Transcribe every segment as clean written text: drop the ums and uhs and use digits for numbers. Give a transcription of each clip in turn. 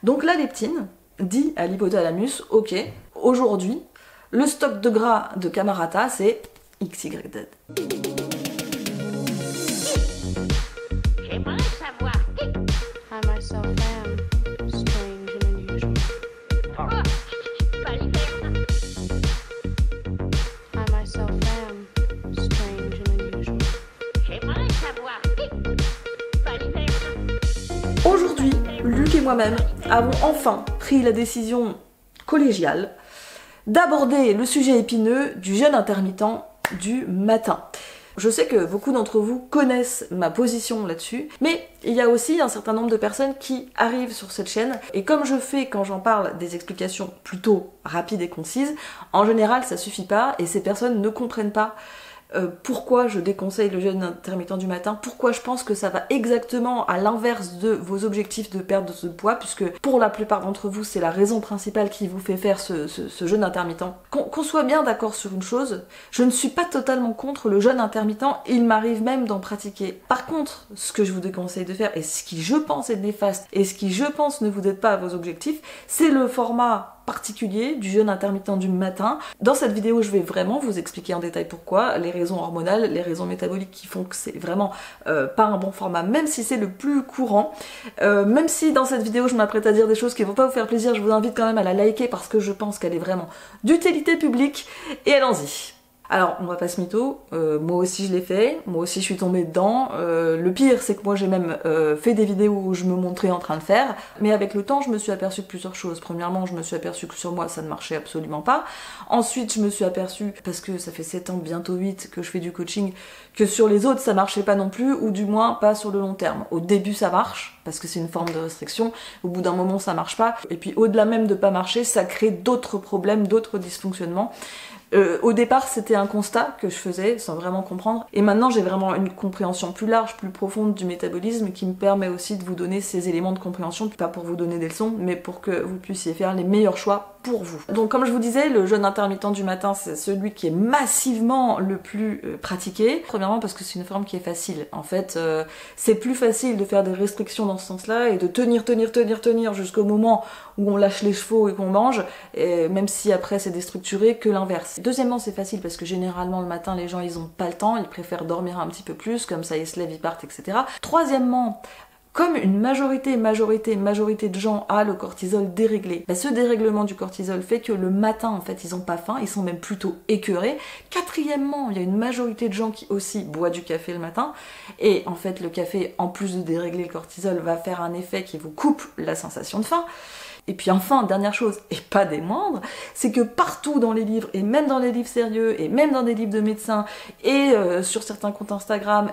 Donc la leptine dit à l'hypothalamus, ok, aujourd'hui, le stock de gras de Camarata, c'est XYZ. J'aimerais savoir qui. I myself am strange and unusual. Oh, Baliberne. I myself am strange and unusual. J'aimerais savoir qui. Baliberne. Aujourd'hui, Luc et moi-même avons enfin pris la décision collégiale d'aborder le sujet épineux du jeûne intermittent du matin. Je sais que beaucoup d'entre vous connaissent ma position là-dessus, mais il y a aussi un certain nombre de personnes qui arrivent sur cette chaîne, et comme je fais quand j'en parle des explications plutôt rapides et concises, en général ça suffit pas, et ces personnes ne comprennent pas pourquoi je déconseille le jeûne intermittent du matin, pourquoi je pense que ça va exactement à l'inverse de vos objectifs de perte de ce poids, puisque pour la plupart d'entre vous c'est la raison principale qui vous fait faire ce jeûne intermittent. Qu'on soit bien d'accord sur une chose, je ne suis pas totalement contre le jeûne intermittent, il m'arrive même d'en pratiquer. Par contre, ce que je vous déconseille de faire, et ce qui je pense est néfaste, et ce qui je pense ne vous aide pas à vos objectifs, c'est le format particulier du jeûne intermittent du matin. Dans cette vidéo, je vais vraiment vous expliquer en détail pourquoi, les raisons hormonales, les raisons métaboliques qui font que c'est vraiment pas un bon format, même si c'est le plus courant. Même si dans cette vidéo, je m'apprête à dire des choses qui vont pas vous faire plaisir, je vous invite quand même à la liker parce que je pense qu'elle est vraiment d'utilité publique. Et allons-y. Alors, on va pas se mytho, moi aussi je l'ai fait, moi aussi je suis tombée dedans. Le pire, c'est que moi j'ai même fait des vidéos où je me montrais en train de faire, mais avec le temps, je me suis aperçue de plusieurs choses. Premièrement, je me suis aperçue que sur moi, ça ne marchait absolument pas. Ensuite, je me suis aperçue, parce que ça fait 7 ans, bientôt 8, que je fais du coaching, que sur les autres, ça marchait pas non plus, ou du moins pas sur le long terme. Au début, ça marche, parce que c'est une forme de restriction. Au bout d'un moment, ça marche pas. Et puis, au-delà même de pas marcher, ça crée d'autres problèmes, d'autres dysfonctionnements. Au départ, c'était un constat que je faisais sans vraiment comprendre, et maintenant j'ai vraiment une compréhension plus large, plus profonde du métabolisme qui me permet aussi de vous donner ces éléments de compréhension, pas pour vous donner des leçons, mais pour que vous puissiez faire les meilleurs choix pour vous. Donc comme je vous disais, le jeûne intermittent du matin, c'est celui qui est massivement le plus pratiqué. Premièrement parce que c'est une forme qui est facile. En fait, c'est plus facile de faire des restrictions dans ce sens-là et de tenir jusqu'au moment où on lâche les chevaux et qu'on mange, et même si après c'est déstructuré, que l'inverse. Deuxièmement, c'est facile parce que généralement le matin, les gens ils ont pas le temps, ils préfèrent dormir un petit peu plus, comme ça ils se lèvent, ils partent, etc. Troisièmement, comme une majorité de gens a le cortisol déréglé, ce dérèglement du cortisol fait que le matin, en fait, ils ont pas faim, ils sont même plutôt écœurés. Quatrièmement, il y a une majorité de gens qui aussi boivent du café le matin, et en fait, le café, en plus de dérégler le cortisol, va faire un effet qui vous coupe la sensation de faim. Et puis enfin, dernière chose, et pas des moindres, c'est que partout dans les livres, et même dans les livres sérieux, et même dans des livres de médecins, et sur certains comptes Instagram,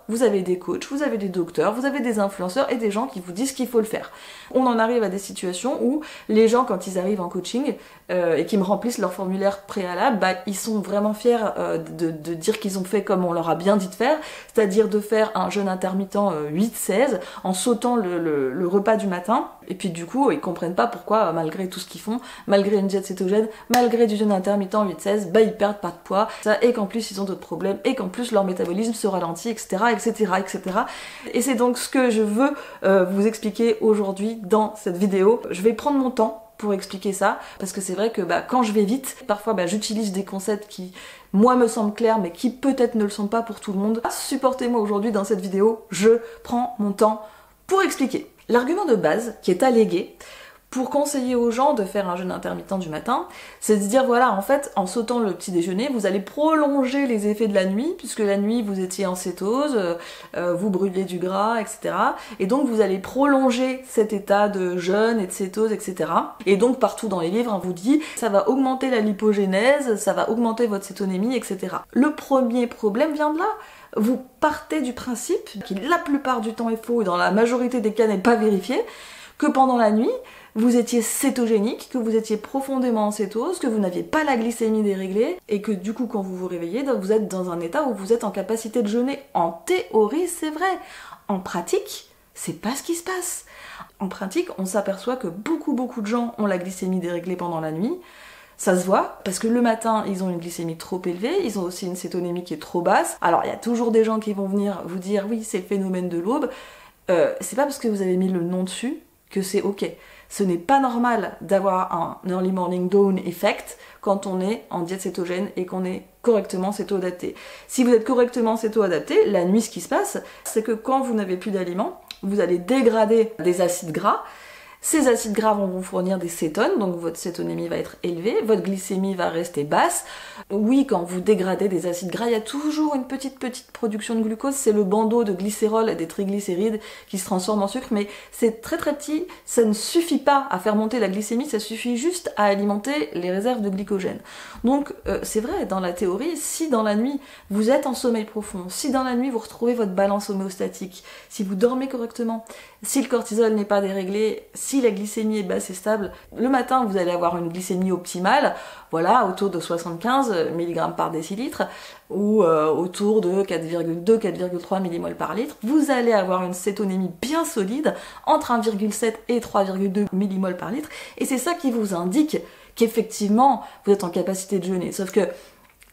vous avez des coachs, vous avez des docteurs, vous avez des influenceurs, et des gens qui vous disent qu'il faut le faire. On en arrive à des situations où les gens, quand ils arrivent en coaching, et qu'ils me remplissent leur formulaire préalable, ils sont vraiment fiers de dire qu'ils ont fait comme on leur a bien dit de faire, c'est-à-dire de faire un jeûne intermittent 8-16, en sautant le repas du matin, et puis du coup, ils comprennent pas pourquoi, malgré tout ce qu'ils font, malgré une diète cétogène, malgré du jeûne intermittent 8-16, ils perdent pas de poids, et qu'en plus ils ont d'autres problèmes, et qu'en plus leur métabolisme se ralentit, etc. Et c'est donc ce que je veux vous expliquer aujourd'hui dans cette vidéo. Je vais prendre mon temps pour expliquer ça, parce que c'est vrai que quand je vais vite, parfois j'utilise des concepts qui, moi, me semblent clairs, mais qui peut-être ne le sont pas pour tout le monde. Supportez-moi aujourd'hui dans cette vidéo, je prends mon temps pour expliquer. L'argument de base qui est allégué pour conseiller aux gens de faire un jeûne intermittent du matin, c'est de se dire voilà, en fait, en sautant le petit déjeuner, vous allez prolonger les effets de la nuit, puisque la nuit vous étiez en cétose, vous brûlez du gras, etc. Et donc vous allez prolonger cet état de jeûne et de cétose, etc. Et donc partout dans les livres, on vous dit ça va augmenter la lipogénèse, ça va augmenter votre cétonémie, etc. Le premier problème vient de là. Vous partez du principe, qui la plupart du temps est faux et dans la majorité des cas n'est pas vérifié, que pendant la nuit, vous étiez cétogénique, que vous étiez profondément en cétose, que vous n'aviez pas la glycémie déréglée, et que du coup quand vous vous réveillez, vous êtes dans un état où vous êtes en capacité de jeûner. En théorie, c'est vrai. En pratique, c'est pas ce qui se passe. En pratique, on s'aperçoit que beaucoup de gens ont la glycémie déréglée pendant la nuit. Ça se voit, parce que le matin, ils ont une glycémie trop élevée, ils ont aussi une cétonémie qui est trop basse. Alors, il y a toujours des gens qui vont venir vous dire « oui, c'est le phénomène de l'aube ». C'est pas parce que vous avez mis le nom dessus que c'est ok. Ce n'est pas normal d'avoir un early morning dawn effect quand on est en diète cétogène et qu'on est correctement céto-adapté. Si vous êtes correctement céto-adapté, la nuit, ce qui se passe, c'est que quand vous n'avez plus d'aliments, vous allez dégrader des acides gras. Ces acides gras vont vous fournir des cétones, donc votre cétonémie va être élevée, votre glycémie va rester basse. Oui, quand vous dégradez des acides gras, il y a toujours une petite production de glucose, c'est le bandeau de glycérol et des triglycérides qui se transforment en sucre, mais c'est très petit, ça ne suffit pas à faire monter la glycémie, ça suffit juste à alimenter les réserves de glycogène. Donc c'est vrai, dans la théorie, si dans la nuit vous êtes en sommeil profond, si dans la nuit vous retrouvez votre balance homéostatique, si vous dormez correctement, si le cortisol n'est pas déréglé, si la glycémie est basse et stable, le matin vous allez avoir une glycémie optimale, voilà, autour de 75 mg par décilitre, ou autour de 4,2-4,3 mmol par litre. Vous allez avoir une cétonémie bien solide, entre 1,7 et 3,2 mmol par litre, et c'est ça qui vous indique qu'effectivement vous êtes en capacité de jeûner. Sauf que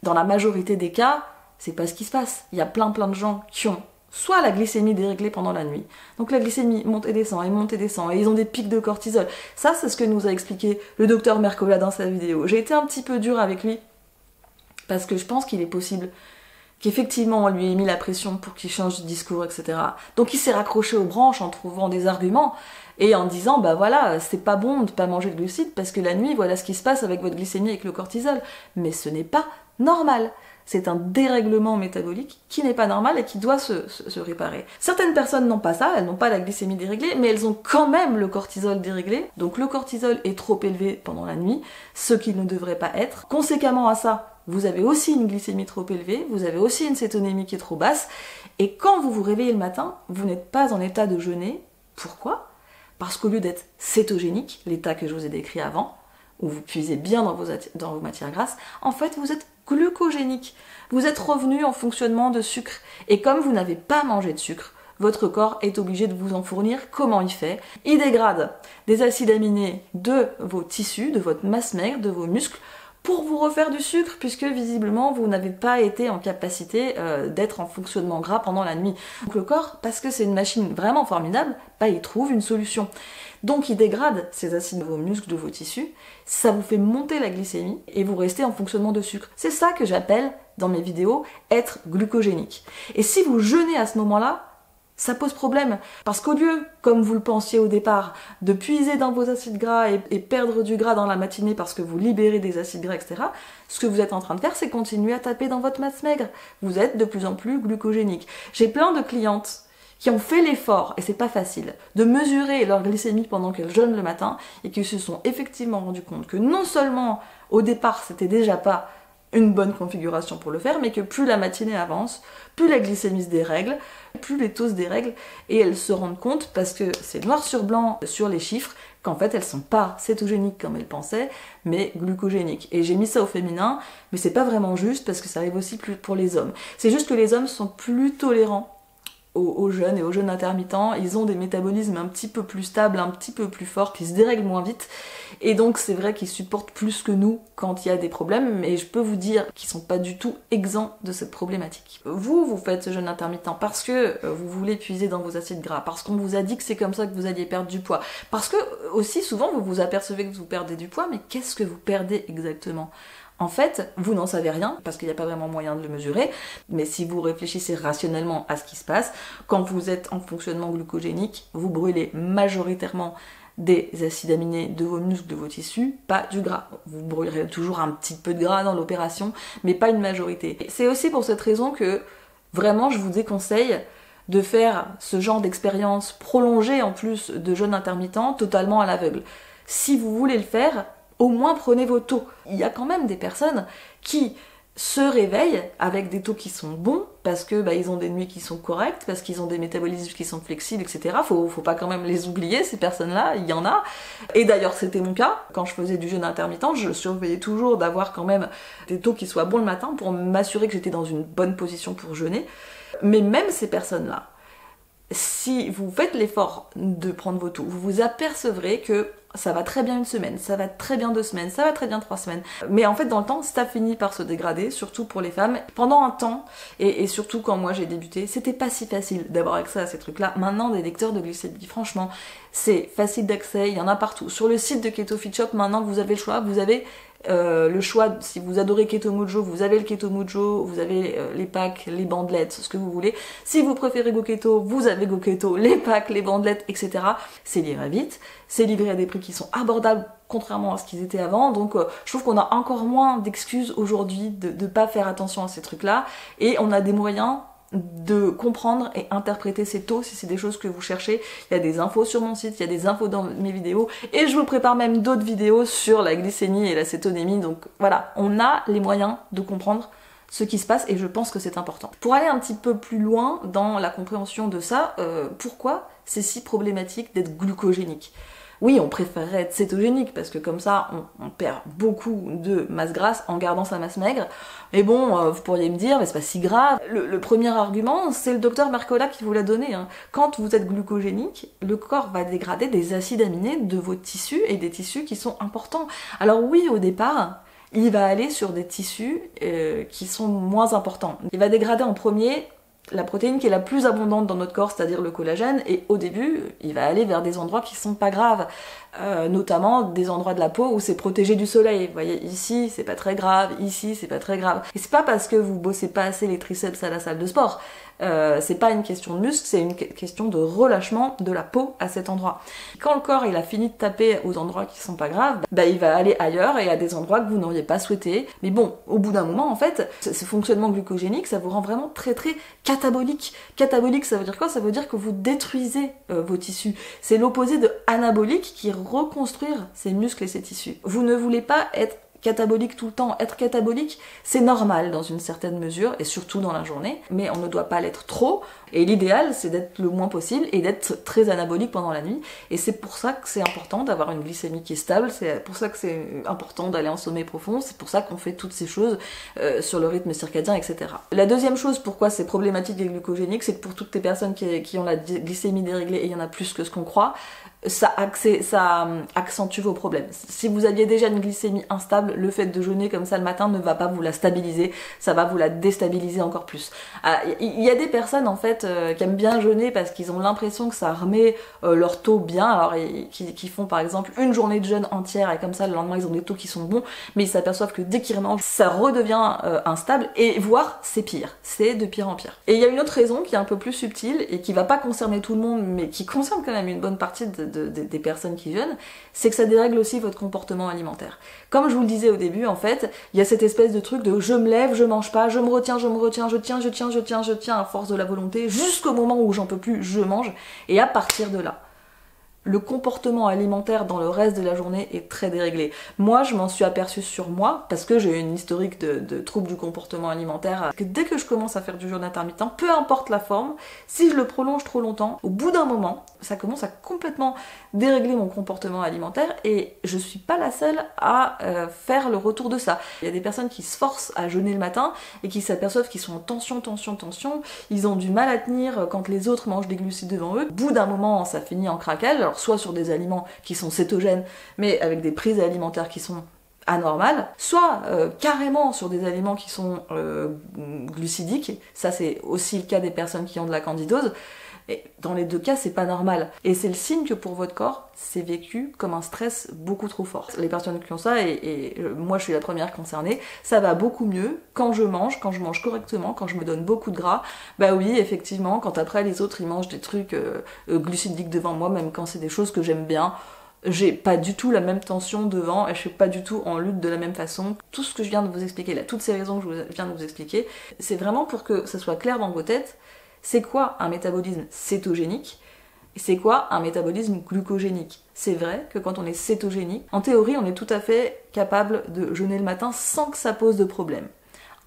dans la majorité des cas, c'est pas ce qui se passe. Il y a plein de gens qui ont soit la glycémie déréglée pendant la nuit, donc la glycémie monte et descend, et ils ont des pics de cortisol. Ça, c'est ce que nous a expliqué le docteur Mercola dans sa vidéo. J'ai été un petit peu dure avec lui, parce que je pense qu'il est possible qu'effectivement on lui ait mis la pression pour qu'il change de discours, etc. Donc il s'est raccroché aux branches en trouvant des arguments, et en disant, bah voilà, c'est pas bon de pas manger de glucides, parce que la nuit, voilà ce qui se passe avec votre glycémie, avec le cortisol. Mais ce n'est pas normal. C'est un dérèglement métabolique qui n'est pas normal et qui doit se réparer. Certaines personnes n'ont pas ça, elles n'ont pas la glycémie déréglée, mais elles ont quand même le cortisol déréglé. Donc le cortisol est trop élevé pendant la nuit, ce qui ne devrait pas être. Conséquemment à ça, vous avez aussi une glycémie trop élevée, vous avez aussi une cétonémie qui est trop basse, et quand vous vous réveillez le matin, vous n'êtes pas en état de jeûner. Pourquoi ? Parce qu'au lieu d'être cétogénique, l'état que je vous ai décrit avant, où vous puisez bien dans vos matières grasses, en fait vous êtes glucogénique. Vous êtes revenu en fonctionnement de sucre. Et comme vous n'avez pas mangé de sucre, votre corps est obligé de vous en fournir. Comment il fait ? Il dégrade des acides aminés de vos tissus, de votre masse maigre, de vos muscles, pour vous refaire du sucre, puisque visiblement vous n'avez pas été en capacité d'être en fonctionnement gras pendant la nuit. Donc le corps, parce que c'est une machine vraiment formidable, bah, il trouve une solution. Donc il dégrade ces acides de vos muscles, de vos tissus, ça vous fait monter la glycémie et vous restez en fonctionnement de sucre. C'est ça que j'appelle, dans mes vidéos, être glucogénique. Et si vous jeûnez à ce moment-là, ça pose problème. Parce qu'au lieu, comme vous le pensiez au départ, de puiser dans vos acides gras et perdre du gras dans la matinée parce que vous libérez des acides gras, etc., ce que vous êtes en train de faire, c'est continuer à taper dans votre masse maigre. Vous êtes de plus en plus glucogénique. J'ai plein de clientes qui ont fait l'effort, et c'est pas facile, de mesurer leur glycémie pendant qu'elles jeûnent le matin, et qui se sont effectivement rendus compte que non seulement, au départ, c'était déjà pas une bonne configuration pour le faire, mais que plus la matinée avance, plus la glycémie se dérègle, plus les taux se dérèglent, et elles se rendent compte, parce que c'est noir sur blanc sur les chiffres, qu'en fait elles sont pas cétogéniques comme elles pensaient, mais glucogéniques. Et j'ai mis ça au féminin, mais c'est pas vraiment juste, parce que ça arrive aussi plus pour les hommes. C'est juste que les hommes sont plus tolérants aux jeûnes et aux jeûnes intermittents, ils ont des métabolismes un petit peu plus stables, un petit peu plus forts, qui se dérèglent moins vite, et donc c'est vrai qu'ils supportent plus que nous quand il y a des problèmes, mais je peux vous dire qu'ils sont pas du tout exempts de cette problématique. Vous faites ce jeûne intermittent parce que vous voulez puiser dans vos acides gras, parce qu'on vous a dit que c'est comme ça que vous alliez perdre du poids, parce que aussi souvent vous vous apercevez que vous perdez du poids, mais qu'est-ce que vous perdez exactement ? En fait, vous n'en savez rien, parce qu'il n'y a pas vraiment moyen de le mesurer, mais si vous réfléchissez rationnellement à ce qui se passe, quand vous êtes en fonctionnement glucogénique, vous brûlez majoritairement des acides aminés de vos muscles, de vos tissus, pas du gras. Vous brûlerez toujours un petit peu de gras dans l'opération, mais pas une majorité. C'est aussi pour cette raison que, vraiment, je vous déconseille de faire ce genre d'expérience prolongée, en plus de jeûne intermittent, totalement à l'aveugle. Si vous voulez le faire, au moins prenez vos taux. Il y a quand même des personnes qui se réveillent avec des taux qui sont bons, parce que ils ont des nuits qui sont correctes, parce qu'ils ont des métabolismes qui sont flexibles, etc. Faut pas quand même les oublier, ces personnes-là, il y en a. Et d'ailleurs, c'était mon cas. Quand je faisais du jeûne intermittent, je surveillais toujours d'avoir quand même des taux qui soient bons le matin pour m'assurer que j'étais dans une bonne position pour jeûner. Mais même ces personnes-là, si vous faites l'effort de prendre vos taux, vous vous apercevrez que ça va très bien une semaine, ça va très bien 2 semaines, ça va très bien 3 semaines. Mais en fait, dans le temps, ça finit par se dégrader, surtout pour les femmes. Pendant un temps, et surtout quand moi j'ai débuté, c'était pas si facile d'avoir accès à ces trucs-là. Maintenant, des lecteurs de glycémie, franchement, c'est facile d'accès, il y en a partout. Sur le site de Keto Fit Shop, maintenant, vous avez le choix, vous avez le choix, si vous adorez Keto Mojo, vous avez le Keto Mojo, vous avez les packs, les bandelettes, ce que vous voulez. Si vous préférez Go Keto, vous avez Go Keto, les packs, les bandelettes, etc. C'est livré vite, c'est livré à des prix qui sont abordables, contrairement à ce qu'ils étaient avant. Donc je trouve qu'on a encore moins d'excuses aujourd'hui de pas faire attention à ces trucs-là, et on a des moyens de comprendre et interpréter ces taux si c'est des choses que vous cherchez. Il y a des infos sur mon site, il y a des infos dans mes vidéos, et je vous prépare même d'autres vidéos sur la glycémie et la cétonémie. Donc voilà, on a les moyens de comprendre ce qui se passe, et je pense que c'est important. Pour aller un petit peu plus loin dans la compréhension de ça, pourquoi c'est si problématique d'être glucogénique? Oui, on préférerait être cétogénique, parce que comme ça, on perd beaucoup de masse grasse en gardant sa masse maigre. Mais bon, vous pourriez me dire, mais c'est pas si grave. Le premier argument, c'est le docteur Mercola qui vous l'a donné. Hein. Quand vous êtes glucogénique, le corps va dégrader des acides aminés de vos tissus, et des tissus qui sont importants. Alors oui, au départ, il va aller sur des tissus qui sont moins importants. Il va dégrader en premier la protéine qui est la plus abondante dans notre corps, c'est-à-dire le collagène, et au début, il va aller vers des endroits qui sont pas graves, notamment des endroits de la peau où c'est protégé du soleil. Vous voyez, ici, c'est pas très grave, ici, c'est pas très grave. Et c'est pas parce que vous bossez pas assez les triceps à la salle de sport, c'est pas une question de muscle, c'est une question de relâchement de la peau à cet endroit. Quand le corps il a fini de taper aux endroits qui sont pas graves, bah il va aller ailleurs et à des endroits que vous n'auriez pas souhaité. Mais bon, au bout d'un moment, en fait, ce fonctionnement glucogénique, ça vous rend vraiment très très catabolique. Catabolique, ça veut dire quoi? Ça veut dire que vous détruisez vos tissus. C'est l'opposé de anabolique, qui est reconstruire ses muscles et ses tissus. Vous ne voulez pas être catabolique tout le temps. Être catabolique, c'est normal dans une certaine mesure, et surtout dans la journée, mais on ne doit pas l'être trop, et l'idéal c'est d'être le moins possible et d'être très anabolique pendant la nuit, et c'est pour ça que c'est important d'avoir une glycémie qui est stable, c'est pour ça que c'est important d'aller en sommeil profond, c'est pour ça qu'on fait toutes ces choses sur le rythme circadien, etc. La deuxième chose pourquoi c'est problématique et glucogénique, c'est que pour toutes les personnes qui ont la glycémie déréglée, et il y en a plus que ce qu'on croit, ça accentue vos problèmes. Si vous aviez déjà une glycémie instable, le fait de jeûner comme ça le matin ne va pas vous la stabiliser, ça va vous la déstabiliser encore plus. Il y a des personnes en fait qui aiment bien jeûner parce qu'ils ont l'impression que ça remet leur taux bien, alors qui font par exemple une journée de jeûne entière et comme ça le lendemain ils ont des taux qui sont bons, mais ils s'aperçoivent que dès qu'ils remangent, ça redevient instable, et voire c'est pire, c'est de pire en pire. Et il y a une autre raison qui est un peu plus subtile et qui va pas concerner tout le monde, mais qui concerne quand même une bonne partie des personnes qui jeûnent, c'est que ça dérègle aussi votre comportement alimentaire. Comme je vous le disais au début, en fait, il y a cette espèce de truc de je me lève, je mange pas, je me retiens, je tiens à force de la volonté, jusqu'au moment où j'en peux plus, je mange, et à partir de là, le comportement alimentaire dans le reste de la journée est très déréglé. Moi, je m'en suis aperçue sur moi, parce que j'ai une historique de troubles du comportement alimentaire, que dès que je commence à faire du jeûne intermittent, peu importe la forme, si je le prolonge trop longtemps, au bout d'un moment, ça commence à complètement dérégler mon comportement alimentaire, et je suis pas la seule à faire le retour de ça. Il y a des personnes qui se forcent à jeûner le matin, et qui s'aperçoivent qu'ils sont en tension, ils ont du mal à tenir quand les autres mangent des glucides devant eux. Au bout d'un moment, ça finit en craquage, alors soit sur des aliments qui sont cétogènes, mais avec des prises alimentaires qui sont anormales, soit carrément sur des aliments qui sont glucidiques. Ça c'est aussi le cas des personnes qui ont de la candidose, et dans les deux cas c'est pas normal, et c'est le signe que pour votre corps c'est vécu comme un stress beaucoup trop fort. Les personnes qui ont ça, et moi je suis la première concernée, ça va beaucoup mieux quand je mange correctement, quand je me donne beaucoup de gras. Bah oui, effectivement, quand après les autres ils mangent des trucs glucidiques devant moi, même quand c'est des choses que j'aime bien, j'ai pas du tout la même tension devant, et je suis pas du tout en lutte de la même façon. Tout ce que je viens de vous expliquer là, toutes ces raisons que je viens de vous expliquer, c'est vraiment pour que ça soit clair dans vos têtes. C'est quoi un métabolisme cétogénique et c'est quoi un métabolisme glucogénique? C'est vrai que quand on est cétogénique, en théorie, on est tout à fait capable de jeûner le matin sans que ça pose de problème.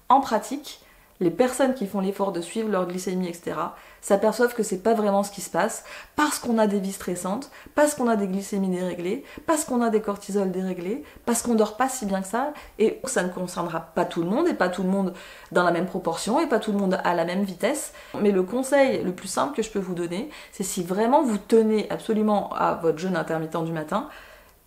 En pratique, les personnes qui font l'effort de suivre leur glycémie, etc., s'aperçoivent que c'est pas vraiment ce qui se passe, parce qu'on a des vies stressantes, parce qu'on a des glycémies déréglées, parce qu'on a des cortisols déréglés, parce qu'on dort pas si bien que ça, et ça ne concernera pas tout le monde, et pas tout le monde dans la même proportion, et pas tout le monde à la même vitesse. Mais le conseil le plus simple que je peux vous donner, c'est si vraiment vous tenez absolument à votre jeûne intermittent du matin,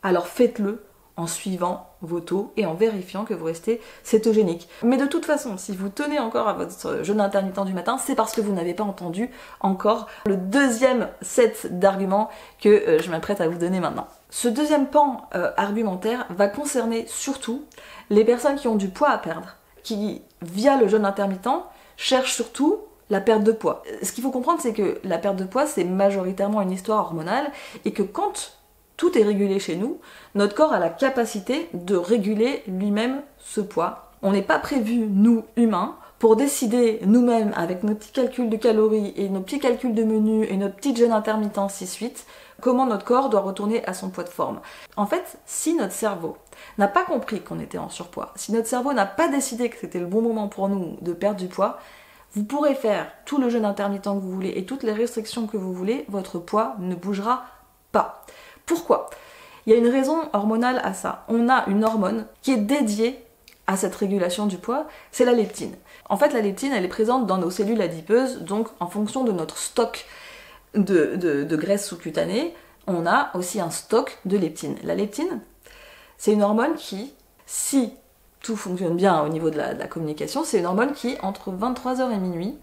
alors faites-le en suivant vos taux et en vérifiant que vous restez cétogénique. Mais de toute façon, si vous tenez encore à votre jeûne intermittent du matin, c'est parce que vous n'avez pas entendu encore le deuxième set d'arguments que je m'apprête à vous donner maintenant. Ce deuxième pan argumentaire va concerner surtout les personnes qui ont du poids à perdre, qui, via le jeûne intermittent, cherchent surtout la perte de poids. Ce qu'il faut comprendre, c'est que la perte de poids, c'est majoritairement une histoire hormonale, et que quand tout est régulé chez nous, notre corps a la capacité de réguler lui-même ce poids. On n'est pas prévu, nous, humains, pour décider nous-mêmes, avec nos petits calculs de calories et nos petits calculs de menu et notre petit jeûne intermittent 6-8, comment notre corps doit retourner à son poids de forme. En fait, si notre cerveau n'a pas compris qu'on était en surpoids, si notre cerveau n'a pas décidé que c'était le bon moment pour nous de perdre du poids, vous pourrez faire tout le jeûne intermittent que vous voulez et toutes les restrictions que vous voulez, votre poids ne bougera pas. Pourquoi ? Il y a une raison hormonale à ça. On a une hormone qui est dédiée à cette régulation du poids, c'est la leptine. En fait, la leptine, elle est présente dans nos cellules adipeuses, donc en fonction de notre stock de graisse sous-cutanée, on a aussi un stock de leptine. La leptine, c'est une hormone qui, si tout fonctionne bien au niveau de la communication, c'est une hormone qui, entre 23h et minuit,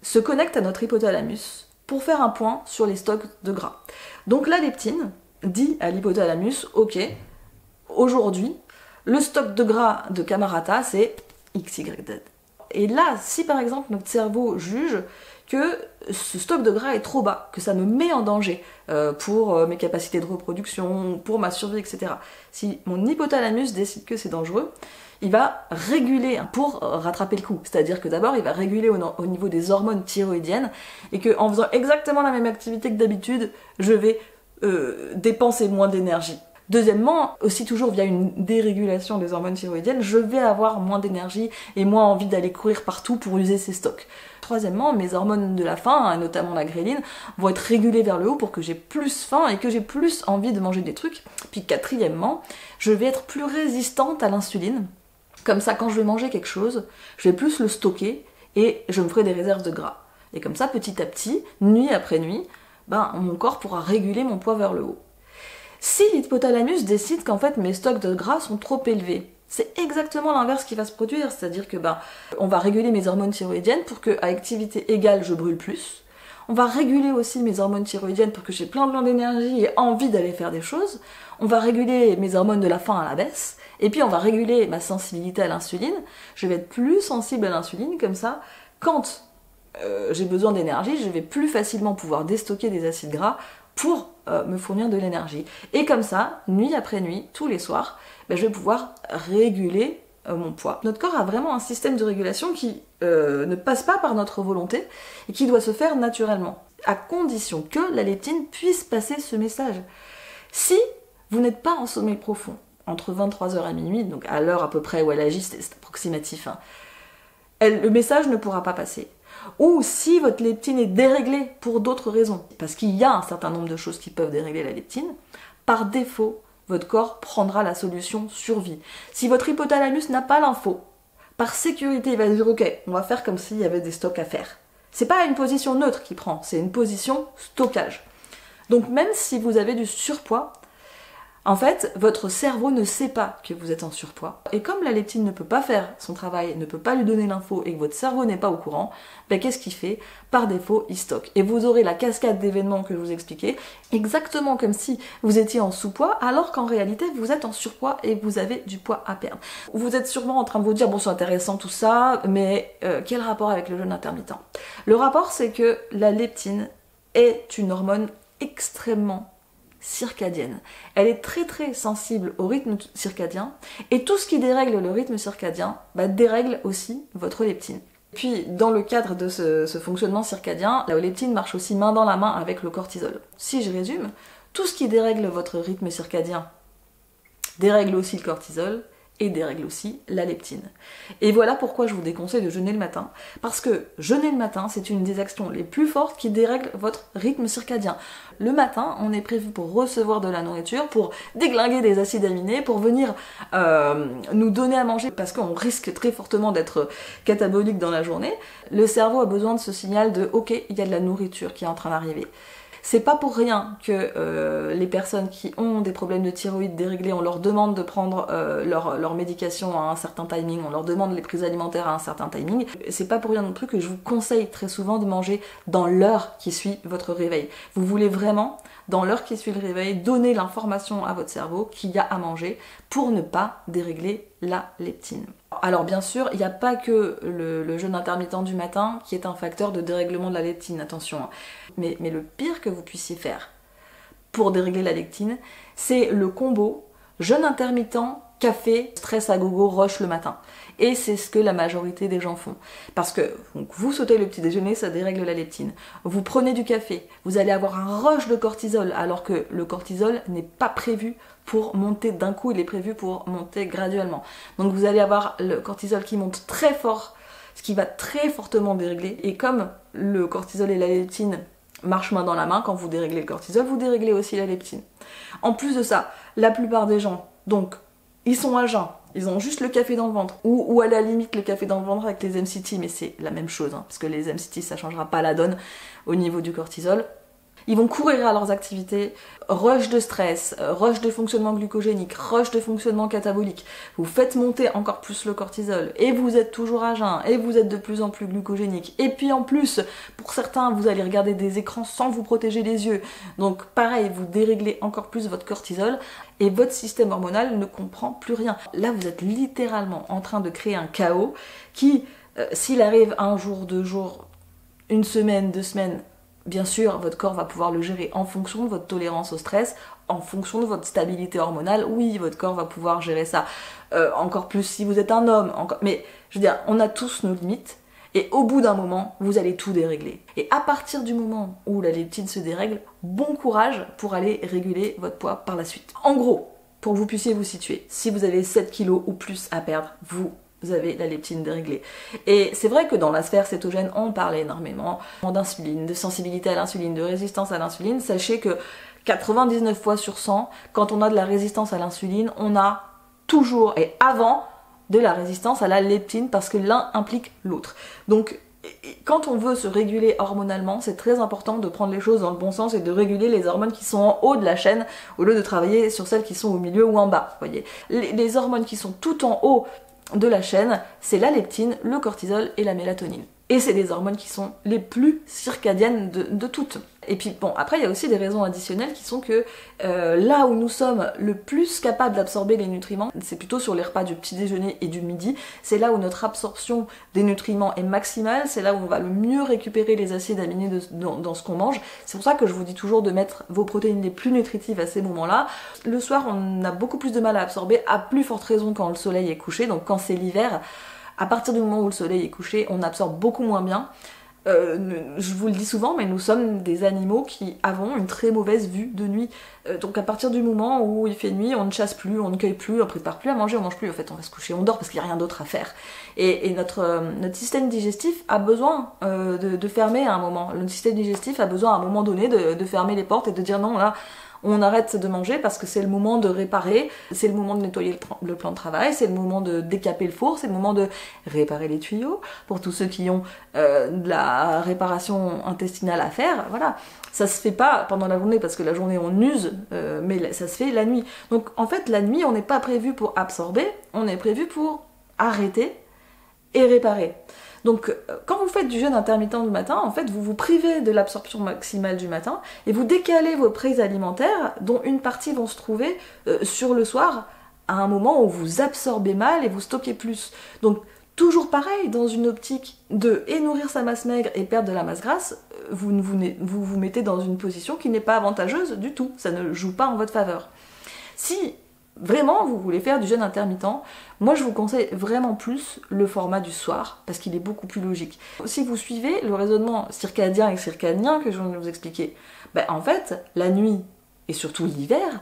se connecte à notre hypothalamus pour faire un point sur les stocks de gras. Donc la leptine dit à l'hypothalamus, ok, aujourd'hui, le stock de gras de Camarata, c'est XYZ. Et là, si par exemple notre cerveau juge que ce stock de gras est trop bas, que ça me met en danger pour mes capacités de reproduction, pour ma survie, etc. Si mon hypothalamus décide que c'est dangereux, il va réguler pour rattraper le coup. C'est-à-dire que d'abord, il va réguler au niveau des hormones thyroïdiennes et qu'en faisant exactement la même activité que d'habitude, je vais dépenser moins d'énergie. Deuxièmement, aussi toujours via une dérégulation des hormones thyroïdiennes, je vais avoir moins d'énergie et moins envie d'aller courir partout pour user ces stocks. Troisièmement, mes hormones de la faim, notamment la gréline, vont être régulées vers le haut pour que j'ai plus faim et que j'ai plus envie de manger des trucs. Puis quatrièmement, je vais être plus résistante à l'insuline. Comme ça, quand je vais manger quelque chose, je vais plus le stocker et je me ferai des réserves de gras. Et comme ça, petit à petit, nuit après nuit, mon corps pourra réguler mon poids vers le haut. Si l'hypothalamus décide qu'en fait mes stocks de gras sont trop élevés, c'est exactement l'inverse qui va se produire, c'est-à-dire que on va réguler mes hormones thyroïdiennes pour qu'à activité égale je brûle plus. On va réguler aussi mes hormones thyroïdiennes pour que j'ai plein d'énergie et envie d'aller faire des choses. On va réguler mes hormones de la faim à la baisse. Et puis on va réguler ma sensibilité à l'insuline. Je vais être plus sensible à l'insuline, comme ça, quand j'ai besoin d'énergie, je vais plus facilement pouvoir déstocker des acides gras pour me fournir de l'énergie. Et comme ça, nuit après nuit, tous les soirs, je vais pouvoir réguler mon poids. Notre corps a vraiment un système de régulation qui ne passe pas par notre volonté et qui doit se faire naturellement, à condition que la leptine puisse passer ce message. Si vous n'êtes pas en sommeil profond, entre 23h et minuit, donc à l'heure à peu près où elle agit, c'est approximatif, le message ne pourra pas passer. Ou si votre leptine est déréglée pour d'autres raisons, parce qu'il y a un certain nombre de choses qui peuvent dérégler la leptine, par défaut, votre corps prendra la solution survie. Si votre hypothalamus n'a pas l'info, par sécurité, il va dire ok, on va faire comme s'il y avait des stocks à faire. C'est pas une position neutre qu'il prend, c'est une position stockage. Donc même si vous avez du surpoids, en fait, votre cerveau ne sait pas que vous êtes en surpoids. Et comme la leptine ne peut pas faire son travail, ne peut pas lui donner l'info et que votre cerveau n'est pas au courant, qu'est-ce qu'il fait ? Par défaut, il stocke. Et vous aurez la cascade d'événements que je vous expliquais, exactement comme si vous étiez en sous-poids, alors qu'en réalité, vous êtes en surpoids et vous avez du poids à perdre. Vous êtes sûrement en train de vous dire, bon, c'est intéressant tout ça, mais quel rapport avec le jeûne intermittent ? Le rapport, c'est que la leptine est une hormone extrêmement circadienne. Elle est très très sensible au rythme circadien et tout ce qui dérègle le rythme circadien dérègle aussi votre leptine. Puis dans le cadre de ce fonctionnement circadien, la leptine marche aussi main dans la main avec le cortisol. Si je résume, tout ce qui dérègle votre rythme circadien dérègle aussi le cortisol et dérègle aussi la leptine. Et voilà pourquoi je vous déconseille de jeûner le matin, parce que jeûner le matin, c'est une des actions les plus fortes qui dérègle votre rythme circadien. Le matin, on est prévu pour recevoir de la nourriture, pour déglinguer des acides aminés, pour venir nous donner à manger, parce qu'on risque très fortement d'être catabolique dans la journée. Le cerveau a besoin de ce signal de « ok, il y a de la nourriture qui est en train d'arriver ». C'est pas pour rien que les personnes qui ont des problèmes de thyroïde déréglés, on leur demande de prendre leur médication à un certain timing, on leur demande les prises alimentaires à un certain timing. C'est pas pour rien non plus que je vous conseille très souvent de manger dans l'heure qui suit votre réveil. Vous voulez vraiment, dans l'heure qui suit le réveil, donner l'information à votre cerveau qu'il y a à manger pour ne pas dérégler la leptine. Alors bien sûr, il n'y a pas que le jeûne intermittent du matin qui est un facteur de dérèglement de la leptine, attention. Mais le pire que vous puissiez faire pour dérégler la leptine, c'est le combo jeûne intermittent, café, stress à gogo, rush le matin. Et c'est ce que la majorité des gens font. Parce que donc, vous sautez le petit déjeuner, ça dérègle la leptine. Vous prenez du café, vous allez avoir un rush de cortisol, alors que le cortisol n'est pas prévu pour monter d'un coup, il est prévu pour monter graduellement. Donc vous allez avoir le cortisol qui monte très fort, ce qui va très fortement dérégler. Et comme le cortisol et la leptine marchent main dans la main, quand vous déréglez le cortisol, vous déréglez aussi la leptine. En plus de ça, la plupart des gens, donc, ils sont à jeun, ils ont juste le café dans le ventre, ou à la limite le café dans le ventre avec les MCT, mais c'est la même chose, parce que les MCT ça changera pas la donne au niveau du cortisol. Ils vont courir à leurs activités, rush de stress, rush de fonctionnement glucogénique, rush de fonctionnement catabolique. Vous faites monter encore plus le cortisol, et vous êtes toujours à jeun, et vous êtes de plus en plus glucogénique. Et puis en plus, pour certains, vous allez regarder des écrans sans vous protéger les yeux. Donc pareil, vous déréglez encore plus votre cortisol, et votre système hormonal ne comprend plus rien. Là, vous êtes littéralement en train de créer un chaos qui, s'il arrive un jour, 2 jours, 1 semaine, 2 semaines, bien sûr, votre corps va pouvoir le gérer en fonction de votre tolérance au stress, en fonction de votre stabilité hormonale. Oui, votre corps va pouvoir gérer ça. Encore plus si vous êtes un homme. Mais je veux dire, on a tous nos limites. Et au bout d'un moment, vous allez tout dérégler. Et à partir du moment où la leptine se dérègle, bon courage pour aller réguler votre poids par la suite. En gros, pour que vous puissiez vous situer, si vous avez 7 kilos ou plus à perdre, vous avez la leptine déréglée. Et c'est vrai que dans la sphère cétogène, on parle énormément d'insuline, de sensibilité à l'insuline, de résistance à l'insuline. Sachez que 99 fois sur 100, quand on a de la résistance à l'insuline, on a toujours et avant de la résistance à la leptine parce que l'un implique l'autre. Donc quand on veut se réguler hormonalement, c'est très important de prendre les choses dans le bon sens et de réguler les hormones qui sont en haut de la chaîne au lieu de travailler sur celles qui sont au milieu ou en bas. Voyez, les hormones qui sont tout en haut de la chaîne, c'est la leptine, le cortisol et la mélatonine. Et c'est les hormones qui sont les plus circadiennes de toutes. Et puis bon, après il y a aussi des raisons additionnelles qui sont que là où nous sommes le plus capables d'absorber les nutriments, c'est plutôt sur les repas du petit déjeuner et du midi. C'est là où notre absorption des nutriments est maximale, c'est là où on va le mieux récupérer les acides aminés dans ce qu'on mange. C'est pour ça que je vous dis toujours de mettre vos protéines les plus nutritives à ces moments-là. Le soir, on a beaucoup plus de mal à absorber, à plus forte raison quand le soleil est couché, donc quand c'est l'hiver. À partir du moment où le soleil est couché, on absorbe beaucoup moins bien. Je vous le dis souvent, mais nous sommes des animaux qui avons une très mauvaise vue de nuit. Donc à partir du moment où il fait nuit, on ne chasse plus, on ne cueille plus, on ne prépare plus à manger, on mange plus. En fait, on va se coucher, on dort parce qu'il n'y a rien d'autre à faire. Et notre système digestif a besoin de fermer à un moment. Le système digestif a besoin à un moment donné de fermer les portes et de dire non, là, on arrête de manger parce que c'est le moment de réparer, c'est le moment de nettoyer le plan de travail, c'est le moment de décaper le four, c'est le moment de réparer les tuyaux, pour tous ceux qui ont de la réparation intestinale à faire, voilà. Ça se fait pas pendant la journée parce que la journée on use, mais ça se fait la nuit. Donc en fait la nuit on n'est pas prévu pour absorber, on est prévu pour arrêter et réparer. Donc quand vous faites du jeûne intermittent du matin, en fait vous vous privez de l'absorption maximale du matin et vous décalez vos prises alimentaires dont une partie vont se trouver sur le soir à un moment où vous absorbez mal et vous stockez plus. Donc toujours pareil, dans une optique de nourrir sa masse maigre et perdre de la masse grasse, vous vous mettez dans une position qui n'est pas avantageuse du tout, ça ne joue pas en votre faveur. Si vraiment vous voulez faire du jeûne intermittent, moi je vous conseille vraiment plus le format du soir parce qu'il est beaucoup plus logique. Si vous suivez le raisonnement circadien et circadien que je viens de vous expliquer, en fait la nuit et surtout l'hiver,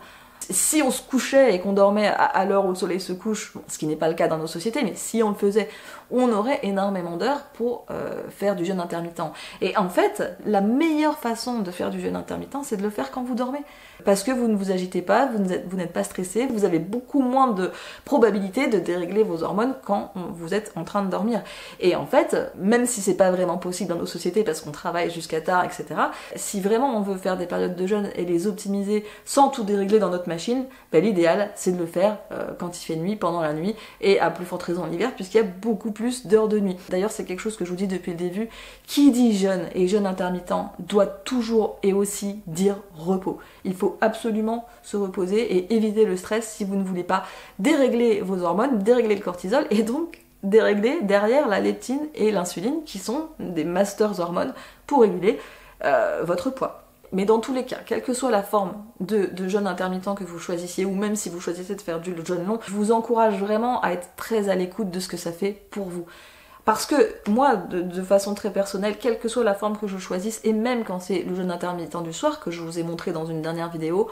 Si on se couchait et qu'on dormait à l'heure où le soleil se couche, bon, ce qui n'est pas le cas dans nos sociétés, mais si on le faisait, on aurait énormément d'heures pour faire du jeûne intermittent. Et en fait, la meilleure façon de faire du jeûne intermittent, c'est de le faire quand vous dormez. Parce que vous ne vous agitez pas, vous n'êtes pas stressé, vous avez beaucoup moins de probabilité de dérégler vos hormones quand vous êtes en train de dormir. Et en fait, même si c'est pas vraiment possible dans nos sociétés parce qu'on travaille jusqu'à tard, etc., si vraiment on veut faire des périodes de jeûne et les optimiser sans tout dérégler dans notre machine, ben l'idéal c'est de le faire quand il fait nuit, pendant la nuit, et à plus forte raison l'hiver, puisqu'il y a beaucoup plus d'heures de nuit. D'ailleurs, c'est quelque chose que je vous dis depuis le début, qui dit jeûne et jeûne intermittent doit toujours et aussi dire repos. Il faut absolument se reposer et éviter le stress si vous ne voulez pas dérégler vos hormones, dérégler le cortisol et donc dérégler derrière la leptine et l'insuline qui sont des masters hormones pour réguler votre poids. Mais dans tous les cas, quelle que soit la forme de jeûne intermittent que vous choisissiez, ou même si vous choisissez de faire du jeûne long, je vous encourage vraiment à être très à l'écoute de ce que ça fait pour vous. Parce que moi, de façon très personnelle, quelle que soit la forme que je choisisse, et même quand c'est le jeûne intermittent du soir, que je vous ai montré dans une dernière vidéo,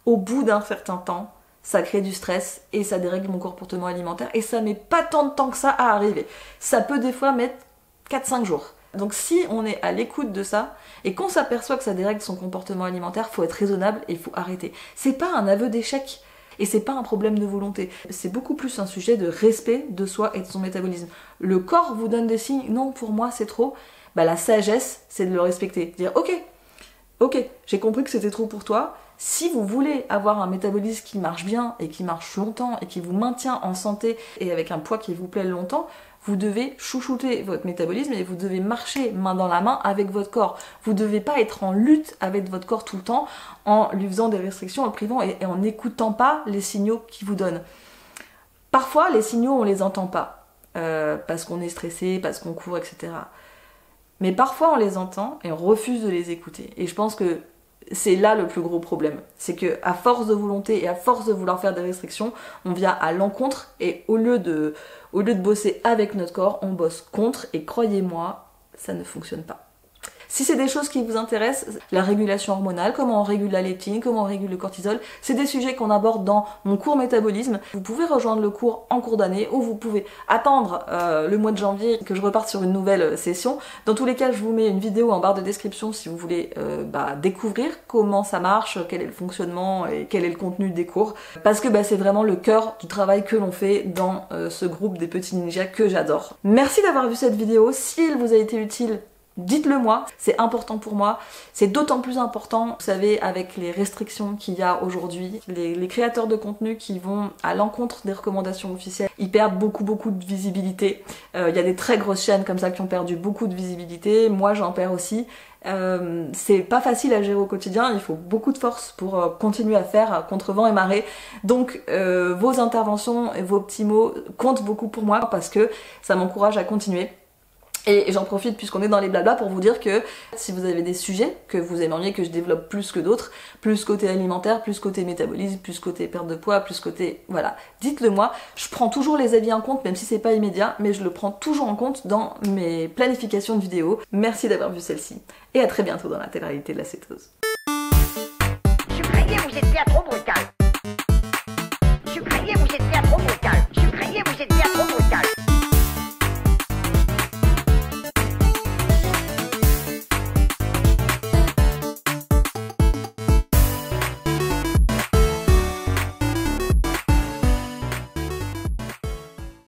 au bout d'un certain temps, ça crée du stress et ça dérègle mon comportement alimentaire et ça met pas tant de temps que ça à arriver. Ça peut des fois mettre 4-5 jours. Donc si on est à l'écoute de ça et qu'on s'aperçoit que ça dérègle son comportement alimentaire, faut être raisonnable et il faut arrêter. C'est pas un aveu d'échec. Et c'est pas un problème de volonté, c'est beaucoup plus un sujet de respect de soi et de son métabolisme. Le corps vous donne des signes, non pour moi c'est trop, bah la sagesse c'est de le respecter, dire ok, j'ai compris que c'était trop pour toi, si vous voulez avoir un métabolisme qui marche bien et qui marche longtemps et qui vous maintient en santé et avec un poids qui vous plaît longtemps, vous devez chouchouter votre métabolisme et vous devez marcher main dans la main avec votre corps. Vous ne devez pas être en lutte avec votre corps tout le temps en lui faisant des restrictions, en le privant et en n'écoutant pas les signaux qu'il vous donne. Parfois, les signaux, on les entend pas parce qu'on est stressé, parce qu'on court, etc. Mais parfois, on les entend et on refuse de les écouter. Et je pense que c'est là le plus gros problème. C'est que à force de volonté et à force de vouloir faire des restrictions, on vient à l'encontre et au lieu de bosser avec notre corps, on bosse contre et croyez-moi, ça ne fonctionne pas. Si c'est des choses qui vous intéressent, la régulation hormonale, comment on régule la leptine, comment on régule le cortisol, c'est des sujets qu'on aborde dans mon cours métabolisme. Vous pouvez rejoindre le cours en cours d'année ou vous pouvez attendre le mois de janvier que je reparte sur une nouvelle session. Dans tous les cas, je vous mets une vidéo en barre de description si vous voulez découvrir comment ça marche, quel est le fonctionnement et quel est le contenu des cours. Parce que c'est vraiment le cœur du travail que l'on fait dans ce groupe des petits ninjas que j'adore. Merci d'avoir vu cette vidéo. S'il vous a été utile, dites-le moi, c'est important pour moi, c'est d'autant plus important, vous savez, avec les restrictions qu'il y a aujourd'hui, les créateurs de contenu qui vont à l'encontre des recommandations officielles, ils perdent beaucoup de visibilité. Il y a des très grosses chaînes comme ça qui ont perdu beaucoup de visibilité, moi j'en perds aussi. C'est pas facile à gérer au quotidien, il faut beaucoup de force pour continuer à faire contre vent et marée. Donc vos interventions et vos petits mots comptent beaucoup pour moi parce que ça m'encourage à continuer. Et j'en profite puisqu'on est dans les blablas pour vous dire que si vous avez des sujets que vous aimeriez que je développe plus que d'autres, plus côté alimentaire, plus côté métabolisme, plus côté perte de poids, plus côté... voilà, dites-le moi. Je prends toujours les avis en compte, même si c'est pas immédiat, mais je le prends toujours en compte dans mes planifications de vidéos. Merci d'avoir vu celle-ci et à très bientôt dans l'intégralité de la cétose. Supprimer, vous êtes bien trop